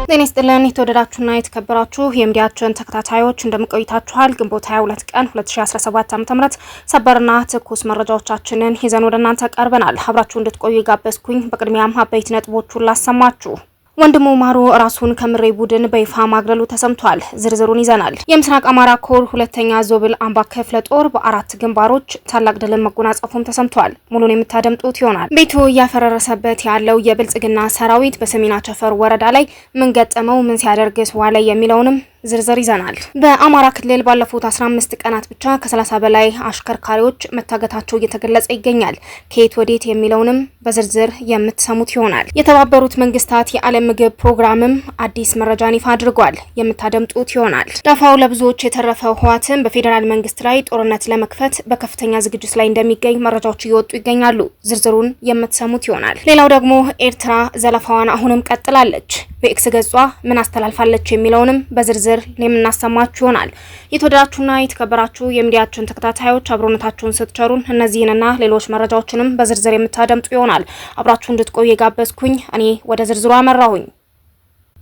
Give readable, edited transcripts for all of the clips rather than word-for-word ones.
ጤና ይስጥልን የተወደዳችሁና የተከበራችሁ የሚዲያችን ተከታታዮች እንደምቆይታችኋል። ግንቦት 22 ቀን 2017 ዓ.ም ሰበርና ትኩስ መረጃዎቻችንን ይዘን ወደ እናንተ ቀርበናል። አብራችሁ እንድትቆዩ ጋበዝኩኝ። በቅድሚያም አበይት ነጥቦቹን ላሰማችሁ። ወንድሙ ማሩ ራሱን ከምሬ ቡድን በይፋ ማግለሉ ተሰምቷል። ዝርዝሩን ይዘናል። የምስራቅ አማራ ኮር ሁለተኛ ዞብል አምባ ክፍለ ጦር በአራት ግንባሮች ታላቅ ድልን መጎናጸፉም ተሰምቷል። ሙሉን የምታደምጡት ይሆናል። ቤቱ እያፈረረሰበት ያለው የብልጽግና ሰራዊት በሰሜን አቸፈር ወረዳ ላይ ምን ገጠመው፣ ምን ሲያደርግስ ዋለ የሚለውንም ዝርዝር ይዘናል። በአማራ ክልል ባለፉት 15 ቀናት ብቻ ከ30 በላይ አሽከርካሪዎች መታገታቸው እየተገለጸ ይገኛል። ከየት ወዴት የሚለውንም በዝርዝር የምትሰሙት ይሆናል። የተባበሩት መንግስታት የዓለም ምግብ ፕሮግራምም አዲስ መረጃን ይፋ አድርጓል። የምታደምጡት ይሆናል። ዳፋው ለብዙዎች የተረፈው ህወሓትም በፌዴራል መንግስት ላይ ጦርነት ለመክፈት በከፍተኛ ዝግጅት ላይ እንደሚገኝ መረጃዎች እየወጡ ይገኛሉ። ዝርዝሩን የምትሰሙት ይሆናል። ሌላው ደግሞ ኤርትራ ዘለፋዋን አሁንም ቀጥላለች። በኤክስ ገጿ ምን አስተላልፋለች የሚለውንም በዝርዝር የምናሰማችሁ ይሆናል። የተወደዳችሁና የተከበራችሁ የሚዲያችን ተከታታዮች አብሮነታችሁን ስትቸሩን እነዚህንና ሌሎች መረጃዎችንም በዝርዝር የምታደምጡ ይሆናል። አብራችሁ እንድትቆዩ የጋበዝኩኝ እኔ ወደ ዝርዝሩ አመራሁኝ።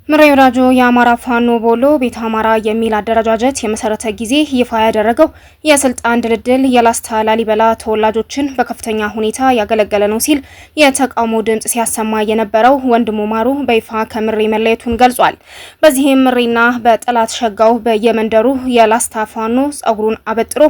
ምሬ ወዳጆ የአማራ ፋኖ ቦሎ ቤተ አማራ የሚል አደረጃጀት የመሰረተ ጊዜ ይፋ ያደረገው የስልጣን ድልድል የላስታ ላሊበላ ተወላጆችን በከፍተኛ ሁኔታ ያገለገለ ነው ሲል የተቃውሞ ድምጽ ሲያሰማ የነበረው ወንድሙ ማሩ በይፋ ከምሬ መለየቱን ገልጿል። በዚህም ምሬና በጠላት ሸጋው በየመንደሩ የላስታ ፋኖ ጸጉሩን አበጥሮ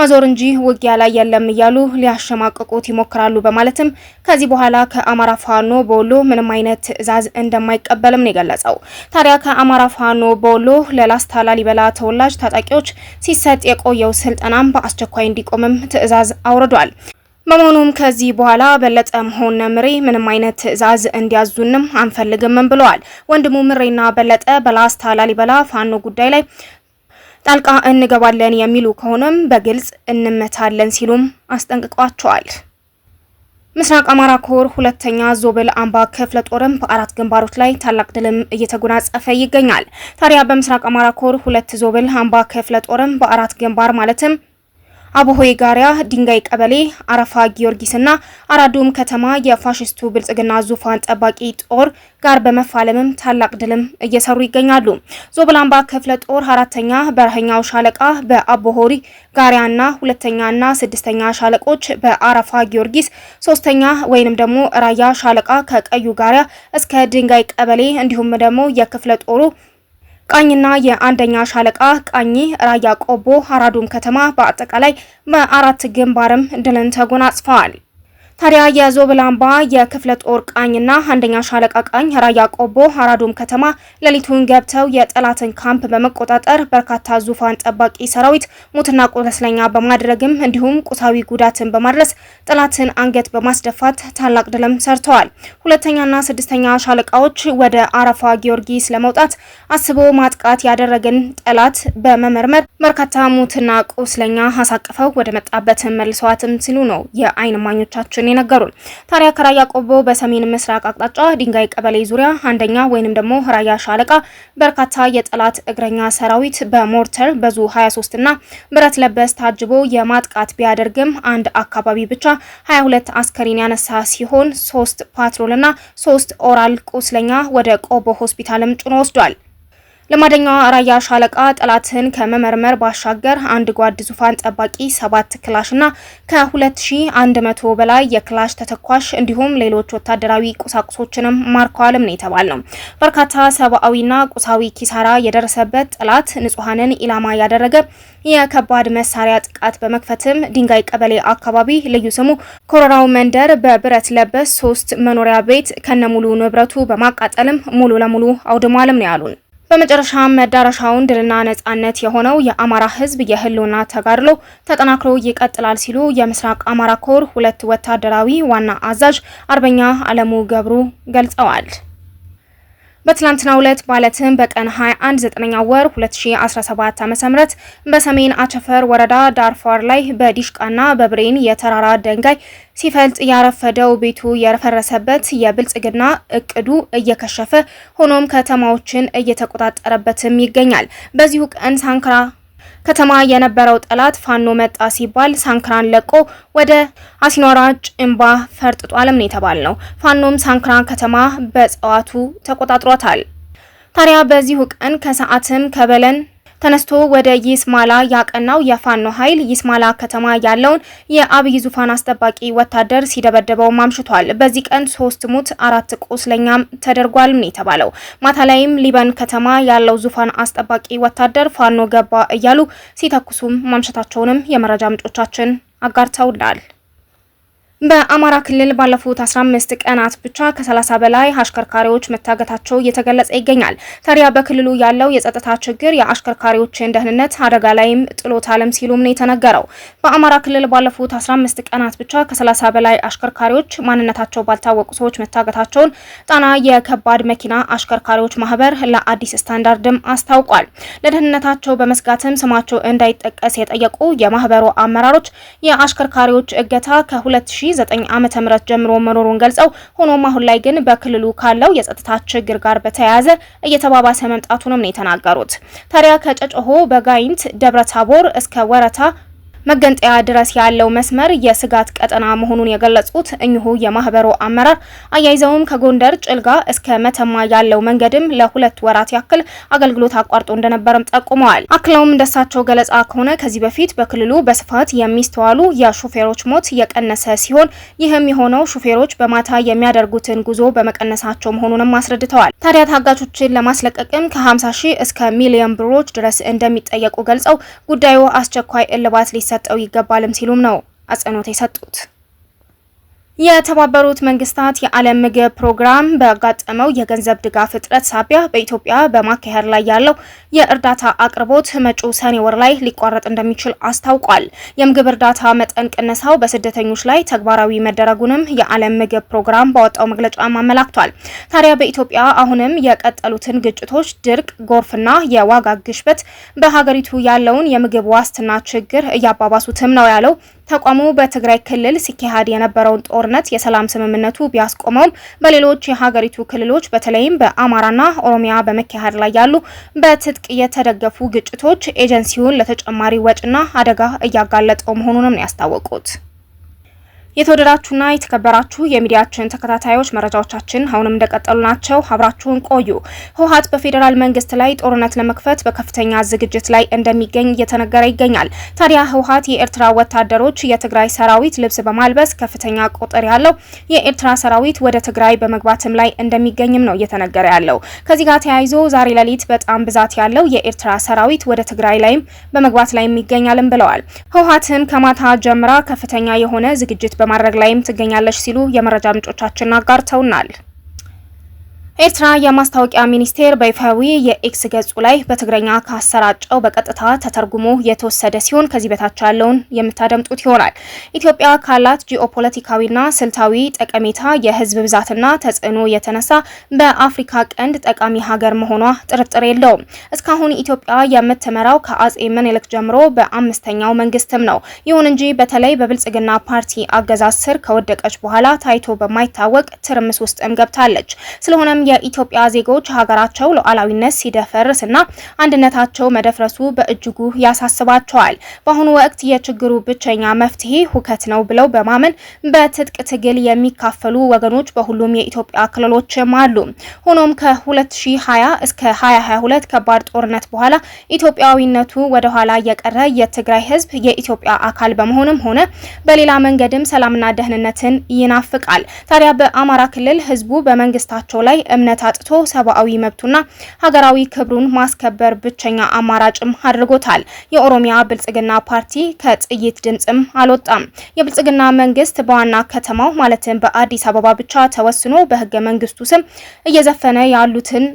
መዞር እንጂ ውጊያ ላይ የለም እያሉ ሊያሸማቅቁት ይሞክራሉ በማለትም ከዚህ በኋላ ከአማራ ፋኖ ቦሎ ምንም አይነት ትዕዛዝ እንደማይቀበልም ነው የገለጸው። ታዲያ ከአማራ ፋኖ ቦሎ ለላስታ ላሊበላ ተወላጅ ታጣቂዎች ሲሰጥ የቆየው ስልጠናም በአስቸኳይ እንዲቆምም ትዕዛዝ አውርዷል። በመሆኑም ከዚህ በኋላ በለጠም ሆነ ምሬ ምንም አይነት ትዕዛዝ እንዲያዙንም አንፈልግም ብለዋል። ወንድሙ ምሬና በለጠ በላስታ ላሊበላ ፋኖ ጉዳይ ላይ ጣልቃ እንገባለን የሚሉ ከሆነም በግልጽ እንመታለን ሲሉም አስጠንቅቋቸዋል። ምስራቅ አማራ ኮር ሁለተኛ ዞብል አምባ ክፍለ ጦርም በአራት ግንባሮች ላይ ታላቅ ድልም እየተጎናጸፈ ይገኛል። ታዲያ በምስራቅ አማራ ኮር ሁለት ዞብል አምባ ክፍለ ጦርም በአራት ግንባር ማለትም አቦሆይ ጋሪያ፣ ድንጋይ ቀበሌ፣ አረፋ ጊዮርጊስና አራዱም ከተማ የፋሽስቱ ብልጽግና ዙፋን ጠባቂ ጦር ጋር በመፋለምም ታላቅ ድልም እየሰሩ ይገኛሉ። ዞብል አምባ ክፍለ ጦር አራተኛ በረሀኛው ሻለቃ በአቦሆሪ ጋሪያና ሁለተኛና ስድስተኛ ሻለቆች በአረፋ ጊዮርጊስ፣ ሶስተኛ ወይንም ደግሞ ራያ ሻለቃ ከቀዩ ጋሪያ እስከ ድንጋይ ቀበሌ እንዲሁም ደግሞ የክፍለ ጦሩ ቃኝና የአንደኛ ሻለቃ ቃኝ ራያ ቆቦ አራዱም ከተማ በአጠቃላይ በአራት ግንባርም ድልን ተጎናጽፈዋል። ታዲያ የዞብል አምባ የክፍለ ጦር ቃኝና አንደኛ ሻለቃ ቃኝ ራያ ቆቦ አራዱም ከተማ ሌሊቱን ገብተው የጠላትን ካምፕ በመቆጣጠር በርካታ ዙፋን ጠባቂ ሰራዊት ሙትና ቁስለኛ በማድረግም እንዲሁም ቁሳዊ ጉዳትን በማድረስ ጠላትን አንገት በማስደፋት ታላቅ ድልም ሰርተዋል። ሁለተኛና ስድስተኛ ሻለቃዎች ወደ አረፋ ጊዮርጊስ ለመውጣት አስቦ ማጥቃት ያደረገን ጠላት በመመርመር በርካታ ሙትና ቁስለኛ አሳቅፈው ወደ መጣበት መልሰዋትም ሲሉ ነው የአይን ማኞቻችን የነገሩን። ታዲያ ከራያ ቆቦ በሰሜን ምስራቅ አቅጣጫ ድንጋይ ቀበሌ ዙሪያ አንደኛ ወይንም ደግሞ ራያ ሻለቃ በርካታ የጠላት እግረኛ ሰራዊት በሞርተር በዙ 23 እና ብረት ለበስ ታጅቦ የማጥቃት ቢያደርግም አንድ አካባቢ ብቻ 22 አስከሬን ያነሳ ሲሆን 3 ፓትሮልና 3 ኦራል ቁስለኛ ወደ ቆቦ ሆስፒታልም ጭኖ ወስዷል። ለማደኛው ራያ ሻለቃ ጠላትን ከመመርመር ባሻገር አንድ ጓድ ዙፋን ጠባቂ 7 ክላሽና ከ2100 በላይ የክላሽ ተተኳሽ እንዲሁም ሌሎች ወታደራዊ ቁሳቁሶችንም ማርከዋልም ነው የተባለው። በርካታ ሰብአዊና ቁሳዊ ኪሳራ የደረሰበት ጠላት ንጹሃንን ኢላማ ያደረገ የከባድ መሳሪያ ጥቃት በመክፈትም ድንጋይ ቀበሌ አካባቢ ልዩ ስሙ ኮረራው መንደር በብረት ለበስ 3 መኖሪያ ቤት ከነሙሉ ንብረቱ በማቃጠልም ሙሉ ለሙሉ አውድሟልም ነው ያሉን። በመጨረሻም መዳረሻውን ድልና ነጻነት የሆነው የአማራ ሕዝብ የህልውና ተጋድሎ ተጠናክሮ ይቀጥላል ሲሉ የምስራቅ አማራ ኮር ሁለት ወታደራዊ ዋና አዛዥ አርበኛ አለሙ ገብሩ ገልጸዋል። በትላንትናው ዕለት ማለትም በቀን 21 9ኛ ወር 2017 ዓ.ም በሰሜን አቸፈር ወረዳ ዳርፋር ላይ በዲሽቃና በብሬን የተራራ ደንጋይ ሲፈልጥ ያረፈደው ቤቱ የፈረሰበት የብልጽግና እቅዱ እየከሸፈ ሆኖም ከተማዎችን እየተቆጣጠረበትም ይገኛል። በዚሁ ቀን ሳንክራ ከተማ የነበረው ጠላት ፋኖ መጣ ሲባል ሳንክራን ለቆ ወደ አሲኗራ ጭንባ ፈርጥጧልም ነው የተባለው። ፋኖም ሳንክራን ከተማ በጸዋቱ ተቆጣጥሯታል። ታዲያ በዚሁ ቀን ከሰዓትም ከበለን ተነስቶ ወደ ይስማላ ያቀናው የፋኖ ኃይል ይስማላ ከተማ ያለውን የአብይ ዙፋን አስጠባቂ ወታደር ሲደበደበው ማምሽቷል። በዚህ ቀን 3 ሙት 4 ቁስለኛም ተደርጓል ነው የተባለው። ማታ ላይም ሊበን ከተማ ያለው ዙፋን አስጠባቂ ወታደር ፋኖ ገባ እያሉ ሲተኩሱም ማምሸታቸውንም የመረጃ ምንጮቻችን አጋርተውናል። በአማራ ክልል ባለፉት 15 ቀናት ብቻ ከ30 በላይ አሽከርካሪዎች መታገታቸው እየተገለጸ ይገኛል። ታዲያ በክልሉ ያለው የጸጥታ ችግር የአሽከርካሪዎችን ደህንነት አደጋ ላይም ጥሎታልም ሲሉም ነው የተነገረው። በአማራ ክልል ባለፉት 15 ቀናት ብቻ ከ30 በላይ አሽከርካሪዎች ማንነታቸው ባልታወቁ ሰዎች መታገታቸውን ጣና የከባድ መኪና አሽከርካሪዎች ማህበር ለአዲስ ስታንዳርድም አስታውቋል። ለደህንነታቸው በመስጋትም ስማቸው እንዳይጠቀስ የጠየቁ የማህበሩ አመራሮች የአሽከርካሪዎች እገታ ከ2009 ዓመተ ምህረት ጀምሮ መኖሩን ገልጸው ሆኖም አሁን ላይ ግን በክልሉ ካለው የጸጥታ ችግር ጋር በተያያዘ እየተባባሰ መምጣቱንም ነው የተናገሩት። ታዲያ ከጨጨሆ በጋይንት ደብረታቦር እስከ ወረታ መገንጠያ ድረስ ያለው መስመር የስጋት ቀጠና መሆኑን የገለጹት እኚሁ የማህበሩ አመራር አያይዘውም ከጎንደር ጭልጋ እስከ መተማ ያለው መንገድም ለ2 ወራት ያክል አገልግሎት አቋርጦ እንደነበረም ጠቁመዋል። አክለውም እንደሳቸው ገለጻ ከሆነ ከዚህ በፊት በክልሉ በስፋት የሚስተዋሉ የሹፌሮች ሞት የቀነሰ ሲሆን ይህም የሆነው ሹፌሮች በማታ የሚያደርጉትን ጉዞ በመቀነሳቸው መሆኑንም አስረድተዋል። ታዲያ ታጋቾችን ለማስለቀቅም ከ50 ሺህ እስከ ሚሊዮን ብሮች ድረስ እንደሚጠየቁ ገልጸው ጉዳዩ አስቸኳይ እልባት ሰጠው ይገባልም ሲሉም ነው አጽንኦት የሰጡት። የተባበሩት መንግስታት የዓለም ምግብ ፕሮግራም በጋጠመው የገንዘብ ድጋፍ እጥረት ሳቢያ በኢትዮጵያ በማካሄድ ላይ ያለው የእርዳታ አቅርቦት መጪው ሰኔ ወር ላይ ሊቋረጥ እንደሚችል አስታውቋል። የምግብ እርዳታ መጠን ቅነሳው በስደተኞች ላይ ተግባራዊ መደረጉንም የዓለም ምግብ ፕሮግራም ባወጣው መግለጫ አመላክቷል። ታዲያ በኢትዮጵያ አሁንም የቀጠሉትን ግጭቶች፣ ድርቅ፣ ጎርፍና የዋጋ ግሽበት በሀገሪቱ ያለውን የምግብ ዋስትና ችግር እያባባሱትም ነው ያለው ተቋሙ በትግራይ ክልል ሲካሄድ የነበረውን ጦርነት የሰላም ስምምነቱ ቢያስቆመውም በሌሎች የሀገሪቱ ክልሎች በተለይም በአማራና ኦሮሚያ በመካሄድ ላይ ያሉ በትጥቅ የተደገፉ ግጭቶች ኤጀንሲውን ለተጨማሪ ወጪና አደጋ እያጋለጠው መሆኑንም ነው ያስታወቁት። የተወደዳችሁና የተከበራችሁ የሚዲያችን ተከታታዮች መረጃዎቻችን አሁንም እንደቀጠሉ ናቸው። አብራችሁን ቆዩ። ህወሓት በፌዴራል መንግስት ላይ ጦርነት ለመክፈት በከፍተኛ ዝግጅት ላይ እንደሚገኝ እየተነገረ ይገኛል። ታዲያ ህወሓት የኤርትራ ወታደሮች የትግራይ ሰራዊት ልብስ በማልበስ ከፍተኛ ቁጥር ያለው የኤርትራ ሰራዊት ወደ ትግራይ በመግባትም ላይ እንደሚገኝም ነው እየተነገረ ያለው። ከዚህ ጋር ተያይዞ ዛሬ ሌሊት በጣም ብዛት ያለው የኤርትራ ሰራዊት ወደ ትግራይ ላይም በመግባት ላይ ይገኛልም ብለዋል። ህወሓትም ከማታ ጀምራ ከፍተኛ የሆነ ዝግጅት በማድረግ ላይም ትገኛለች ሲሉ የመረጃ ምንጮቻችን አጋርተውናል። ኤርትራ የማስታወቂያ ሚኒስቴር በይፋዊ የኤክስ ገጹ ላይ በትግረኛ ካሰራጨው በቀጥታ ተተርጉሞ የተወሰደ ሲሆን ከዚህ በታች ያለውን የምታደምጡት ይሆናል። ኢትዮጵያ ካላት ጂኦፖለቲካዊና ስልታዊ ጠቀሜታ የህዝብ ብዛትና ተጽዕኖ የተነሳ በአፍሪካ ቀንድ ጠቃሚ ሀገር መሆኗ ጥርጥር የለውም። እስካሁን ኢትዮጵያ የምትመራው ከአጼ ምኒልክ ጀምሮ በ5ኛው መንግስትም ነው። ይሁን እንጂ በተለይ በብልጽግና ፓርቲ አገዛዝ ስር ከወደቀች በኋላ ታይቶ በማይታወቅ ትርምስ ውስጥም ገብታለች። ስለሆነም የኢትዮጵያ ዜጎች ሀገራቸው ሉዓላዊነት ሲደፈርስና አንድነታቸው መደፍረሱ በእጅጉ ያሳስባቸዋል። በአሁኑ ወቅት የችግሩ ብቸኛ መፍትሄ ሁከት ነው ብለው በማመን በትጥቅ ትግል የሚካፈሉ ወገኖች በሁሉም የኢትዮጵያ ክልሎችም አሉ። ሆኖም ከ2020 እስከ 2022 ከባድ ጦርነት በኋላ ኢትዮጵያዊነቱ ወደ ኋላ የቀረ የትግራይ ህዝብ የኢትዮጵያ አካል በመሆንም ሆነ በሌላ መንገድም ሰላምና ደህንነትን ይናፍቃል። ታዲያ በአማራ ክልል ህዝቡ በመንግስታቸው ላይ እምነት አጥቶ ሰብአዊ መብቱና ሀገራዊ ክብሩን ማስከበር ብቸኛ አማራጭም አድርጎታል። የኦሮሚያ ብልጽግና ፓርቲ ከጥይት ድምጽም አልወጣም። የብልጽግና መንግስት በዋና ከተማው ማለትም በአዲስ አበባ ብቻ ተወስኖ በህገ መንግስቱ ስም እየዘፈነ ያሉትን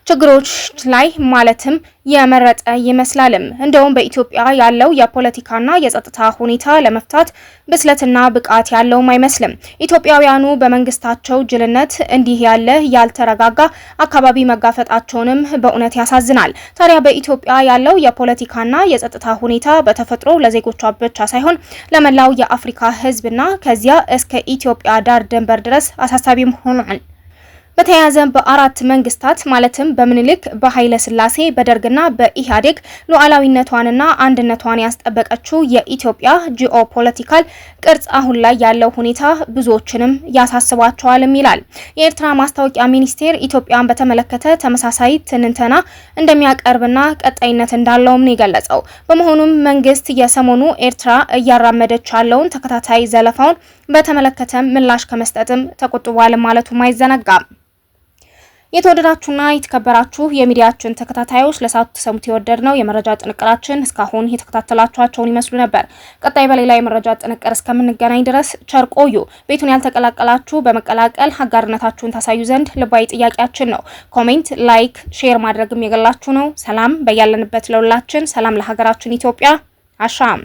ችግሮች ላይ ማለትም የመረጠ ይመስላልም። እንደውም በኢትዮጵያ ያለው የፖለቲካና የጸጥታ ሁኔታ ለመፍታት ብስለትና ብቃት ያለውም አይመስልም። ኢትዮጵያውያኑ በመንግስታቸው ጅልነት እንዲህ ያለ ያልተረጋጋ አካባቢ መጋፈጣቸውንም በእውነት ያሳዝናል። ታዲያ በኢትዮጵያ ያለው የፖለቲካና የጸጥታ ሁኔታ በተፈጥሮ ለዜጎቿ ብቻ ሳይሆን ለመላው የአፍሪካ ህዝብና ከዚያ እስከ ኢትዮጵያ ዳር ድንበር ድረስ አሳሳቢም ሆኗል። በተያያዘ በአራት መንግስታት ማለትም በምኒልክ፣ በኃይለ ሥላሴ፣ በደርግና በኢህአዴግ ሉዓላዊነቷንና አንድነቷን ያስጠበቀችው የኢትዮጵያ ጂኦፖለቲካል ቅርጽ አሁን ላይ ያለው ሁኔታ ብዙዎችንም ያሳስባቸዋልም ይላል። የኤርትራ ማስታወቂያ ሚኒስቴር ኢትዮጵያን በተመለከተ ተመሳሳይ ትንተና እንደሚያቀርብና ቀጣይነት እንዳለውም ነው የገለጸው። በመሆኑም መንግስት የሰሞኑ ኤርትራ እያራመደች ያለውን ተከታታይ ዘለፋውን በተመለከተ ምላሽ ከመስጠትም ተቆጥቧል ማለቱም አይዘነጋም። የተወደዳችሁና የተከበራችሁ የሚዲያችን ተከታታዮች ለሰዓቱ ተሰሙት የወደድነው የመረጃ ጥንቅራችን እስካሁን የተከታተላችኋቸውን ይመስሉ ነበር። ቀጣይ በሌላ የመረጃ ጥንቅር እስከምንገናኝ ድረስ ቸር ቆዩ። ቤቱን ያልተቀላቀላችሁ በመቀላቀል ሀጋርነታችሁን ታሳዩ ዘንድ ልባዊ ጥያቄያችን ነው። ኮሜንት፣ ላይክ፣ ሼር ማድረግም የገላችሁ ነው። ሰላም በያለንበት ለሁላችን፣ ሰላም ለሀገራችን ኢትዮጵያ። አሻም